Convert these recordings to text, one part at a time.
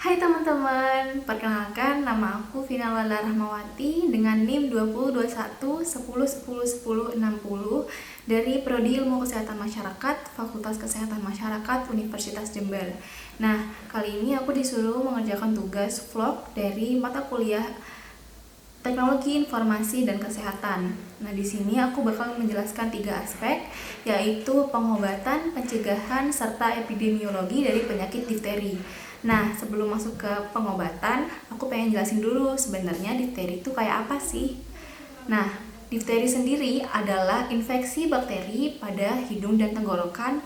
Hai teman-teman, perkenalkan nama aku Vina Lala Rahmawati dengan NIM 2021 dari Prodi Ilmu Kesehatan Masyarakat, Fakultas Kesehatan Masyarakat, Universitas Jember. Nah, kali ini aku disuruh mengerjakan tugas vlog dari mata kuliah Teknologi Informasi dan Kesehatan. Nah, di sini aku bakal menjelaskan 3 aspek, yaitu pengobatan, pencegahan, serta epidemiologi dari penyakit difteri. Nah, sebelum masuk ke pengobatan, aku pengen jelasin dulu sebenarnya difteri itu kayak apa sih? Nah, difteri sendiri adalah infeksi bakteri pada hidung dan tenggorokan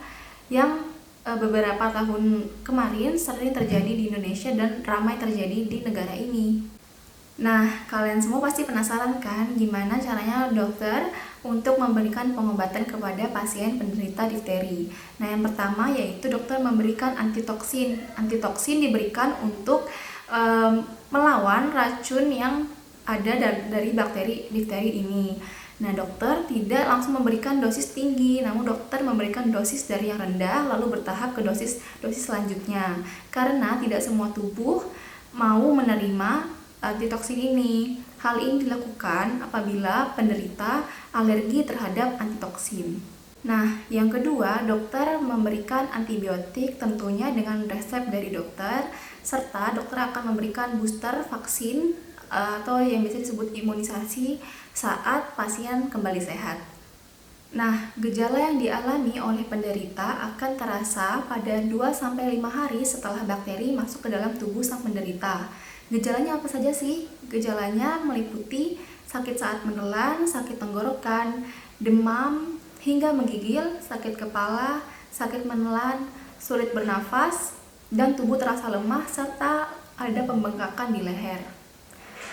yang beberapa tahun kemarin sering terjadi di Indonesia dan ramai terjadi di negara ini. Nah, kalian semua pasti penasaran kan gimana caranya dokter untuk memberikan pengobatan kepada pasien penderita difteri. Nah, yang pertama yaitu dokter memberikan antitoksin. Antitoksin diberikan untuk melawan racun yang ada dari bakteri difteri ini. Nah, dokter tidak langsung memberikan dosis tinggi, namun dokter memberikan dosis dari yang rendah lalu bertahap ke dosis selanjutnya. Karena tidak semua tubuh mau menerima antitoksin ini. Hal ini dilakukan apabila penderita alergi terhadap antitoksin. Nah, yang kedua, dokter memberikan antibiotik tentunya dengan resep dari dokter, serta dokter akan memberikan booster vaksin atau yang biasa disebut imunisasi saat pasien kembali sehat. Nah, gejala yang dialami oleh penderita akan terasa pada 2-5 hari setelah bakteri masuk ke dalam tubuh sang penderita. Gejalanya apa saja sih? Gejalanya meliputi sakit saat menelan, sakit tenggorokan, demam, hingga menggigil, sakit kepala, sakit menelan, sulit bernafas, dan tubuh terasa lemah, serta ada pembengkakan di leher.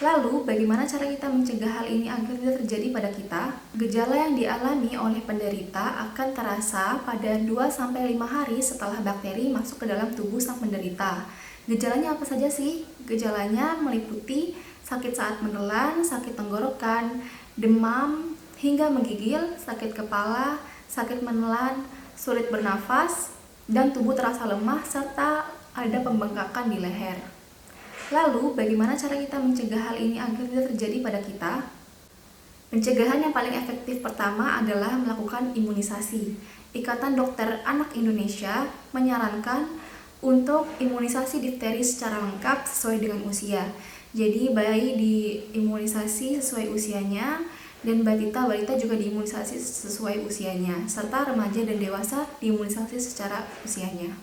Lalu, bagaimana cara kita mencegah hal ini agar tidak terjadi pada kita? Gejala yang dialami oleh penderita akan terasa pada 2-5 hari setelah bakteri masuk ke dalam tubuh sang penderita. Gejalanya apa saja sih? Gejalanya meliputi sakit saat menelan, sakit tenggorokan, demam, hingga menggigil, sakit kepala, sakit menelan, sulit bernafas, dan tubuh terasa lemah, serta ada pembengkakan di leher. Lalu, bagaimana cara kita mencegah hal ini agar tidak terjadi pada kita? Pencegahan yang paling efektif pertama adalah melakukan imunisasi. Ikatan Dokter Anak Indonesia menyarankan untuk imunisasi difteri secara lengkap sesuai dengan usia. Jadi bayi diimunisasi sesuai usianya dan balita juga diimunisasi sesuai usianya, serta remaja dan dewasa diimunisasi secara usianya.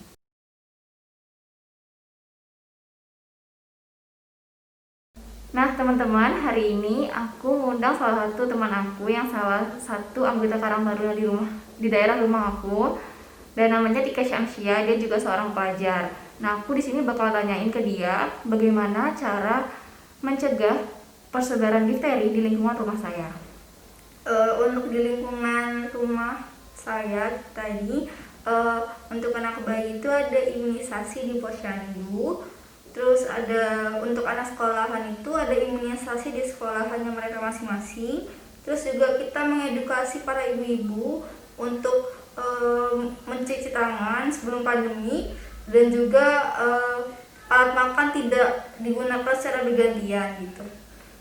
Nah, teman-teman, hari ini aku mengundang salah satu teman aku yang salah satu anggota Karang Taruna di daerah rumah aku. Dan namanya Tika Syamsia, dia juga seorang pelajar. Nah, aku di sini bakal tanyain ke dia bagaimana cara mencegah persebaran difteri di lingkungan rumah saya. Untuk di lingkungan rumah saya tadi, untuk anak bayi itu ada imunisasi di posyandu. Terus ada untuk anak sekolahan itu ada imunisasi di sekolahannya mereka masing-masing. Terus juga kita mengedukasi para ibu-ibu untuk mencuci tangan sebelum pandemi, dan juga alat makan tidak digunakan secara bergantian gitu.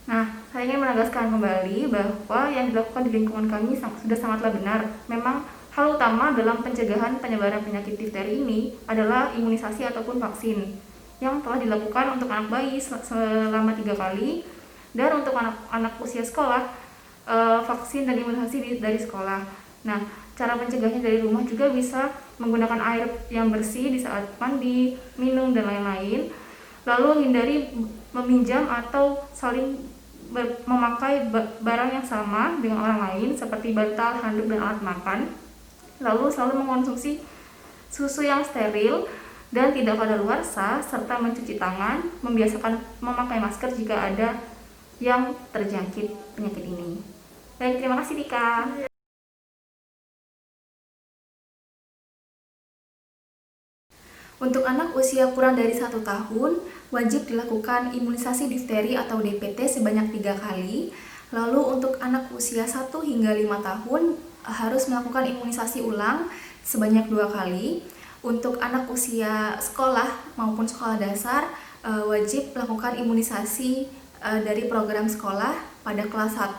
Nah, saya ingin menegaskan kembali bahwa yang dilakukan di lingkungan kami sudah sangatlah benar. Memang hal utama dalam pencegahan penyebaran penyakit difteri ini adalah imunisasi ataupun vaksin yang telah dilakukan untuk anak bayi selama 3 kali, dan untuk anak usia sekolah vaksin dan imunisasi dari sekolah. Nah, cara mencegahnya dari rumah juga bisa menggunakan air yang bersih di saat mandi, minum, dan lain-lain. Lalu hindari meminjam atau saling memakai barang yang sama dengan orang lain seperti bantal, handuk, dan alat makan. Lalu selalu mengkonsumsi susu yang steril dan tidak kadaluarsa, serta mencuci tangan, membiasakan memakai masker jika ada yang terjangkit penyakit ini. Baik, terima kasih Tika. Untuk anak usia kurang dari 1 tahun, wajib dilakukan imunisasi difteri atau DPT sebanyak 3 kali. Lalu untuk anak usia 1 hingga 5 tahun, harus melakukan imunisasi ulang sebanyak 2 kali. Untuk anak usia sekolah maupun sekolah dasar wajib melakukan imunisasi dari program sekolah pada kelas 1,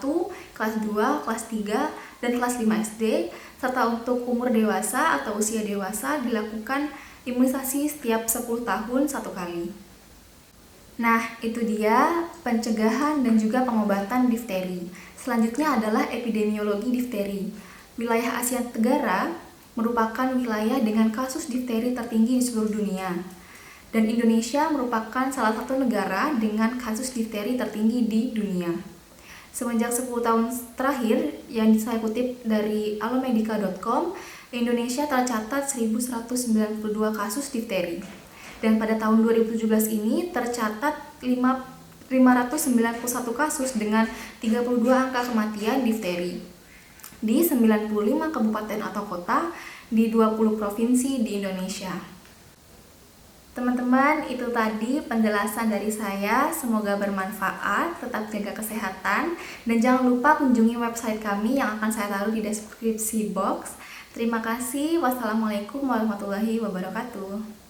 kelas 2, kelas 3, dan kelas 5 SD, serta untuk umur dewasa atau usia dewasa dilakukan imunisasi setiap 10 tahun 1 kali. Nah, itu dia pencegahan dan juga pengobatan difteri. Selanjutnya adalah epidemiologi difteri. Wilayah Asia Tenggara merupakan wilayah dengan kasus difteri tertinggi di seluruh dunia. Dan Indonesia merupakan salah satu negara dengan kasus difteri tertinggi di dunia. Semenjak 10 tahun terakhir yang saya kutip dari alomedica.com, Indonesia tercatat 1.192 kasus difteri. Dan pada tahun 2017 ini tercatat 591 kasus dengan 32 angka kematian difteri di 95 kabupaten atau kota di 20 provinsi di Indonesia. Teman-teman, itu tadi penjelasan dari saya. Semoga bermanfaat. Tetap jaga kesehatan dan jangan lupa kunjungi website kami yang akan saya taruh di deskripsi box. Terima kasih. Wassalamualaikum warahmatullahi wabarakatuh.